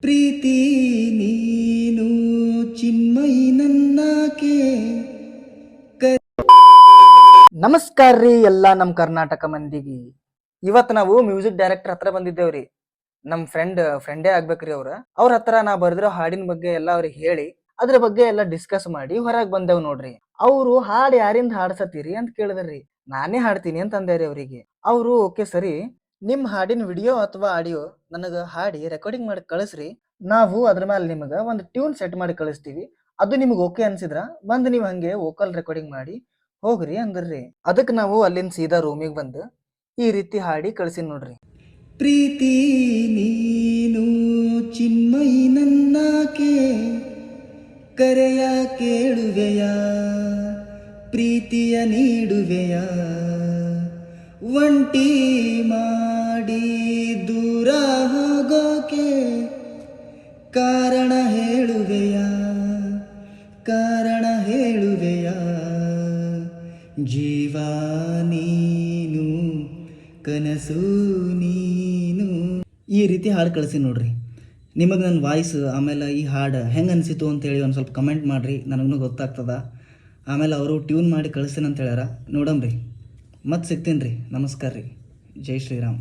ಪ್ರೀತಿ ನೀನು ಚಿನ್ಮಯಿ ನನ್ನಾಕೆ. ನಮಸ್ಕಾರ ರೀ ಎಲ್ಲ ನಮ್ಮ ಕರ್ನಾಟಕ ಮಂದಿಗೆ. ಇವತ್ತು ನಾವು ಮ್ಯೂಸಿಕ್ ಡೈರೆಕ್ಟರ್ ಹತ್ರ ಬಂದಿದ್ದೇವ್ರಿ. ನಮ್ಮ ಫ್ರೆಂಡೇ ಆಗ್ಬೇಕ್ರಿ ಅವ್ರ ಹತ್ರ ನಾ ಬರ್ದಿರೋ ಹಾಡಿನ ಬಗ್ಗೆ ಎಲ್ಲ ಅವ್ರಿಗೆ ಹೇಳಿ ಅದ್ರ ಬಗ್ಗೆ ಎಲ್ಲ ಡಿಸ್ಕಸ್ ಮಾಡಿ ಹೊರಗೆ ಬಂದೇವ್ ನೋಡ್ರಿ. ಅವರು ಹಾಡು ಯಾರಿಂದ ಹಾಡ್ಸತ್ತೀರಿ ಅಂತ ಕೇಳಿದ್ರಿ. ನಾನೇ ಹಾಡ್ತೀನಿ ಅಂತ ಅಂದೇರಿ ಅವರಿಗೆ. ಅವರು ಓಕೆ ಸರಿ, ನಿಮ್ ಹಾಡಿನ ವಿಡಿಯೋ ಅಥವಾ ಆಡಿಯೋ ನನಗೆ ಹಾಡಿ ರೆಕಾರ್ಡಿಂಗ್ ಮಾಡಿ ಕಳಿಸ್ರಿ, ನಾವು ಅದ್ರ ಮೇಲೆ ನಿಮಗೆ ಒಂದು ಟ್ಯೂನ್ ಸೆಟ್ ಮಾಡಿ ಕಳಿಸ್ತೀವಿ. ಅದು ನಿಮ್ಗೆ ಓಕೆ ಅನ್ಸಿದ್ರ ಬಂದು ನೀವು ಹಂಗೆ ವೋಕಲ್ ರೆಕಾರ್ಡಿಂಗ್ ಮಾಡಿ ಹೋಗ್ರಿ ಅಂದ್ರಿ. ಅದಕ್ಕೆ ನಾವು ಅಲ್ಲಿಂದ ಸೀದಾ ರೂಮಿಗೆ ಬಂದು ಈ ರೀತಿ ಹಾಡಿ ಕಳಿಸಿ ನೋಡ್ರಿ. ಪ್ರೀತಿ ನೀನು ಚಿನ್ಮಯಿ ನನ್ನಾಕೆ, ಕರೆಯ ಕೇಳುವೆಯ ಪ್ರೀತಿಯ ನೀಡುವೆಯ, ಒಂಟಿ ಮಾಡಿ ದೂರ ಹೋಗೋಕೆ ಕಾರಣ ಹೇಳುವೆಯ, ಜೀವ ನೀನು ಕನಸು ನೀನು. ಈ ರೀತಿ ಹಾಡು ಕಳಿಸಿ ನೋಡ್ರಿ. ನಿಮಗೆ ನನ್ನ ವಾಯ್ಸ್ ಆಮೇಲೆ ಈ ಹಾಡು ಹೆಂಗೆ ಅನಿಸಿತು ಅಂತೇಳಿ ಒಂದು ಸ್ವಲ್ಪ ಕಮೆಂಟ್ ಮಾಡಿರಿ, ನನಗೂ ಗೊತ್ತಾಗ್ತದ. ಆಮೇಲೆ ಅವರು ಟ್ಯೂನ್ ಮಾಡಿ ಕಳಿಸ್ತೀನಿ ಅಂತ ಹೇಳ್ಯಾರ. ನೋಡಮ್ರಿ, ಮತ್ತೆ ಸಿಗ್ತೀನಿ ರೀ. ನಮಸ್ಕಾರ ರೀ. ಜೈ ಶ್ರೀರಾಮ್.